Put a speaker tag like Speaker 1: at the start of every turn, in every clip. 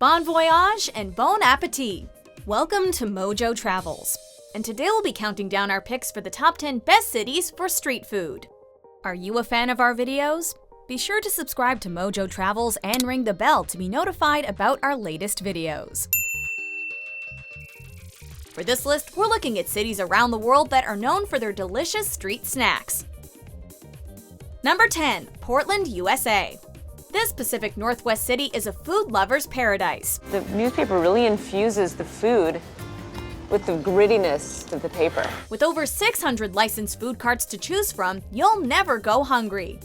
Speaker 1: Bon voyage and bon appétit! Welcome to Mojo Travels, and today we'll be counting down our picks for the top 10 best cities for street food. Are you a fan of our videos? Be sure to subscribe to Mojo Travels and ring the bell to be notified about our latest videos. For this list, we're looking at cities around the world that are known for their delicious street snacks. Number 10. Portland, USA. This Pacific Northwest city is a food lover's paradise.
Speaker 2: The newspaper really infuses the food with the grittiness of the paper.
Speaker 1: With over 600 licensed food carts to choose from, you'll never go hungry.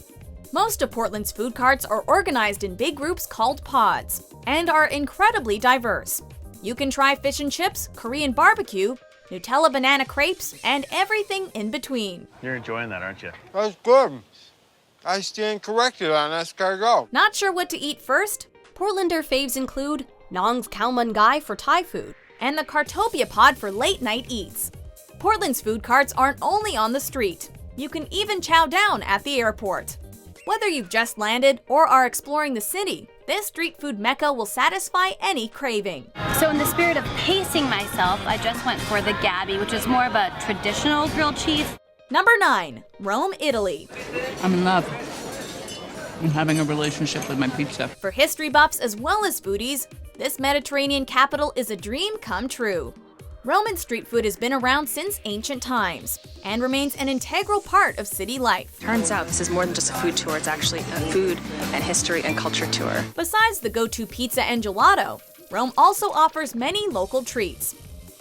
Speaker 1: Most of Portland's food carts are organized in big groups called pods and are incredibly diverse. You can try fish and chips, Korean barbecue, Nutella banana crepes, and everything in between.
Speaker 3: You're enjoying that, aren't you?
Speaker 4: That's good. I stand corrected on escargot.
Speaker 1: Not sure what to eat first? Portlander faves include Nong's Khao for Thai food and the Cartopia pod for late night eats. Portland's food carts aren't only on the street. You can even chow down at the airport. Whether you've just landed or are exploring the city, this street food mecca will satisfy any craving.
Speaker 5: So in the spirit of pacing myself, I just went for the Gabi, which is more of a traditional grilled cheese.
Speaker 1: Number 9. Rome, Italy.
Speaker 6: I'm in love. I'm having a relationship with my pizza.
Speaker 1: For history buffs as well as foodies, this Mediterranean capital is a dream come true. Roman street food has been around since ancient times and remains an integral part of city life.
Speaker 7: Turns out this is more than just a food tour, it's actually a food and history and culture tour.
Speaker 1: Besides the go-to pizza and gelato, Rome also offers many local treats.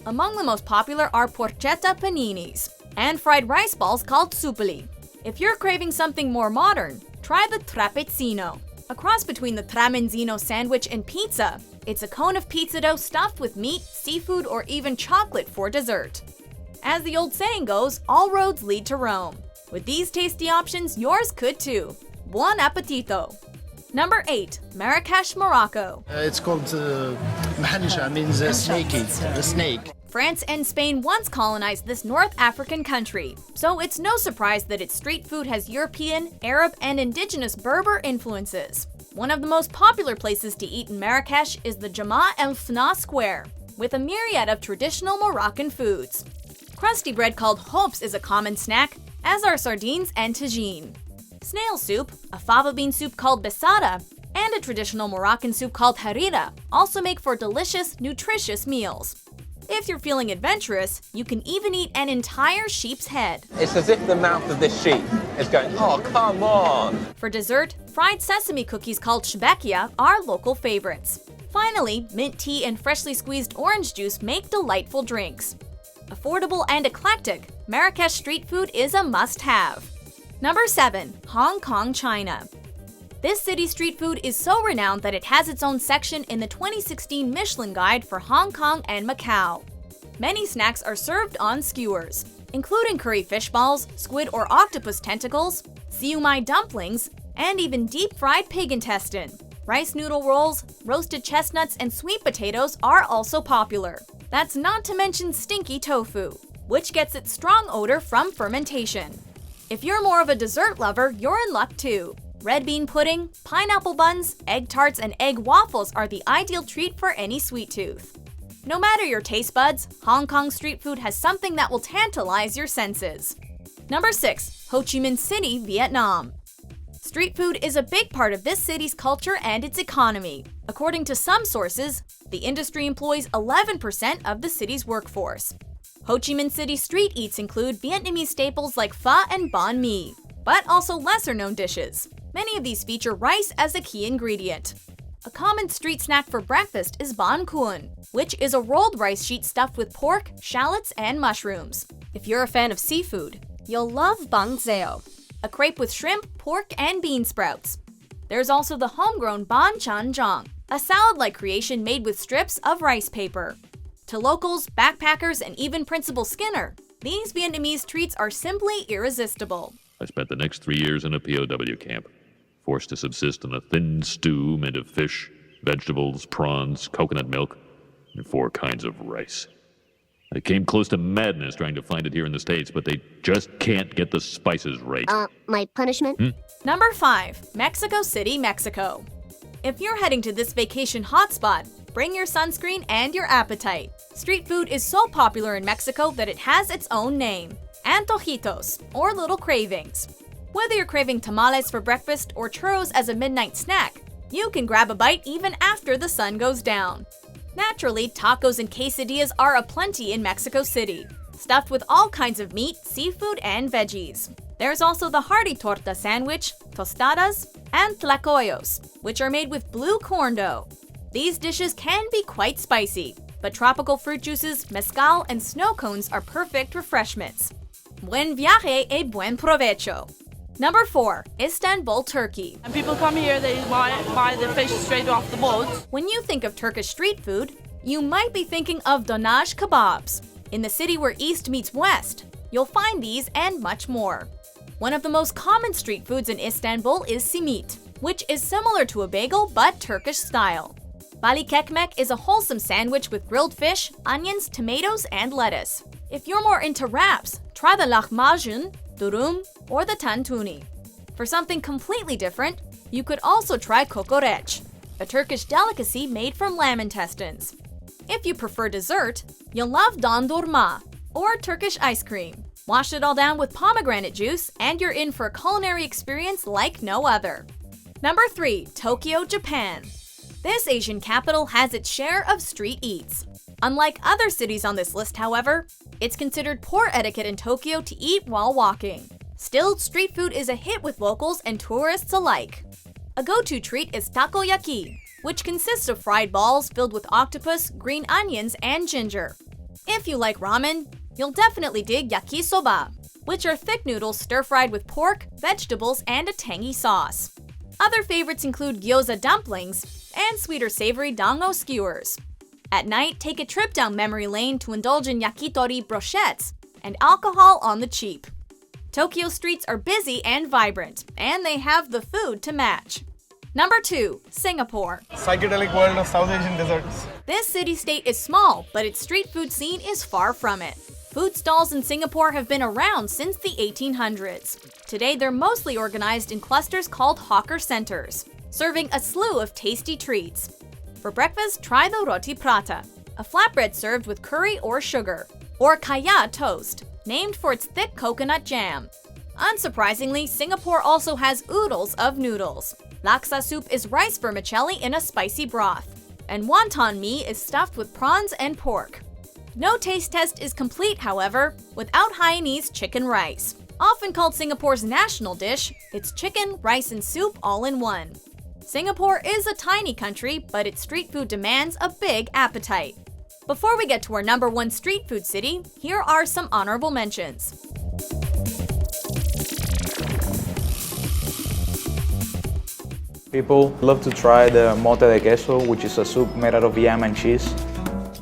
Speaker 1: Among the most popular are porchetta paninis and fried rice balls called supli. If you're craving something more modern, try the trapezzino. A cross between the tramezzino sandwich and pizza, it's a cone of pizza dough stuffed with meat, seafood, or even chocolate for dessert. As the old saying goes, all roads lead to Rome. With these tasty options, yours could too. Buon appetito! Number 8. Marrakesh, Morocco.
Speaker 8: It's called Mahanja, means snaky, the snake.
Speaker 1: France and Spain once colonized this North African country, so it's no surprise that its street food has European, Arab, and indigenous Berber influences. One of the most popular places to eat in Marrakesh is the Jama El Fna Square, with a myriad of traditional Moroccan foods. Crusty bread called hops is a common snack, as are sardines and tagine. Snail soup, a fava bean soup called besada, and a traditional Moroccan soup called harira also make for delicious, nutritious meals. If you're feeling adventurous, you can even eat an entire sheep's head.
Speaker 9: It's as if the mouth of this sheep is going, oh, come on!
Speaker 1: For dessert, fried sesame cookies called shbekia are local favorites. Finally, mint tea and freshly squeezed orange juice make delightful drinks. Affordable and eclectic, Marrakesh street food is a must-have. Number 7. Hong Kong, China. This city's street food is so renowned that it has its own section in the 2016 Michelin Guide for Hong Kong and Macau. Many snacks are served on skewers, including curry fish balls, squid or octopus tentacles, siumai dumplings, and even deep-fried pig intestine. Rice noodle rolls, roasted chestnuts, and sweet potatoes are also popular. That's not to mention stinky tofu, which gets its strong odor from fermentation. If you're more of a dessert lover, you're in luck too. Red bean pudding, pineapple buns, egg tarts, and egg waffles are the ideal treat for any sweet tooth. No matter your taste buds, Hong Kong street food has something that will tantalize your senses. Number 6. Ho Chi Minh City, Vietnam. Street food is a big part of this city's culture and its economy. According to some sources, the industry employs 11% of the city's workforce. Ho Chi Minh City street eats include Vietnamese staples like pho and banh mi, but also lesser-known dishes. Many of these feature rice as a key ingredient. A common street snack for breakfast is banh cuon, which is a rolled rice sheet stuffed with pork, shallots, and mushrooms. If you're a fan of seafood, you'll love bang zeo, a crepe with shrimp, pork, and bean sprouts. There's also the homegrown ban chan jang, a salad-like creation made with strips of rice paper. To locals, backpackers, and even Principal Skinner, these Vietnamese treats are simply irresistible.
Speaker 10: I spent the next 3 years in a POW camp, forced to subsist on a thin stew made of fish, vegetables, prawns, coconut milk, and 4 kinds of rice. I came close to madness trying to find it here in the States, but they just can't get the spices right.
Speaker 11: My punishment?
Speaker 1: Number 5. Mexico City, Mexico. If you're heading to this vacation hotspot, bring your sunscreen and your appetite. Street food is so popular in Mexico that it has its own name, antojitos, or little cravings. Whether you're craving tamales for breakfast or churros as a midnight snack, you can grab a bite even after the sun goes down. Naturally, tacos and quesadillas are aplenty in Mexico City, stuffed with all kinds of meat, seafood, and veggies. There's also the hearty torta sandwich, tostadas, and tlacoyos, which are made with blue corn dough. These dishes can be quite spicy, but tropical fruit juices, mezcal, and snow cones are perfect refreshments. Buen viaje y buen provecho. Number 4. Istanbul, Turkey.
Speaker 3: And people come here, they buy the fish straight off the boat.
Speaker 1: When you think of Turkish street food, you might be thinking of donaj kebabs. In the city where East meets West, you'll find these and much more. One of the most common street foods in Istanbul is simit, which is similar to a bagel but Turkish style. Balik ekmek is a wholesome sandwich with grilled fish, onions, tomatoes, and lettuce. If you're more into wraps, try the lahmacun, durum, or the tantuni. For something completely different, you could also try kokoreç, a Turkish delicacy made from lamb intestines. If you prefer dessert, you'll love dondurma, or Turkish ice cream. Wash it all down with pomegranate juice, and you're in for a culinary experience like no other. Number 3. Tokyo, Japan. This Asian capital has its share of street eats. Unlike other cities on this list, however, it's considered poor etiquette in Tokyo to eat while walking. Still, street food is a hit with locals and tourists alike. A go-to treat is takoyaki, which consists of fried balls filled with octopus, green onions, and ginger. If you like ramen, you'll definitely dig yakisoba, which are thick noodles stir-fried with pork, vegetables, and a tangy sauce. Other favorites include gyoza dumplings and sweeter savory dango skewers. At night, take a trip down memory lane to indulge in yakitori brochettes and alcohol on the cheap. Tokyo streets are busy and vibrant, and they have the food to match. Number 2. Singapore.
Speaker 11: Psychedelic world of South Asian desserts.
Speaker 1: This city-state is small, but its street food scene is far from it. Food stalls in Singapore have been around since the 1800s. Today, they're mostly organized in clusters called hawker centers, serving a slew of tasty treats. For breakfast, try the roti prata, a flatbread served with curry or sugar, or kaya toast, named for its thick coconut jam. Unsurprisingly, Singapore also has oodles of noodles. Laksa soup is rice vermicelli in a spicy broth, and wonton mee is stuffed with prawns and pork. No taste test is complete, however, without Hainanese chicken rice. Often called Singapore's national dish, it's chicken, rice, and soup all in one. Singapore is a tiny country, but its street food demands a big appetite. Before we get to our number 1 street food city, here are some honorable mentions.
Speaker 12: People love to try the mote de queso, which is a soup made out of yam and cheese.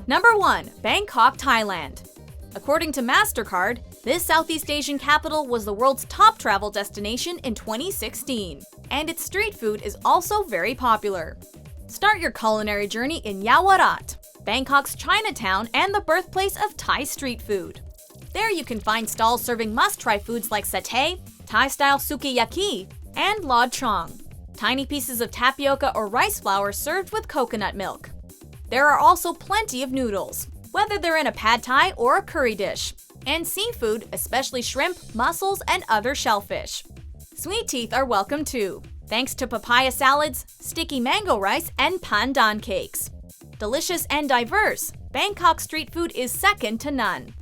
Speaker 1: Number 1. Bangkok, Thailand. According to MasterCard, this Southeast Asian capital was the world's top travel destination in 2016, and its street food is also very popular. Start your culinary journey in Yaowarat, Bangkok's Chinatown and the birthplace of Thai street food. There you can find stalls serving must-try foods like satay, Thai-style sukiyaki, and lod chong, tiny pieces of tapioca or rice flour served with coconut milk. There are also plenty of noodles, whether they're in a pad thai or a curry dish, and seafood, especially shrimp, mussels, and other shellfish. Sweet teeth are welcome too, thanks to papaya salads, sticky mango rice, and pandan cakes. Delicious and diverse, Bangkok street food is second to none.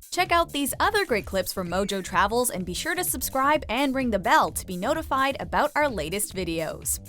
Speaker 1: Check out these other great clips from Mojo Travels and be sure to subscribe and ring the bell to be notified about our latest videos.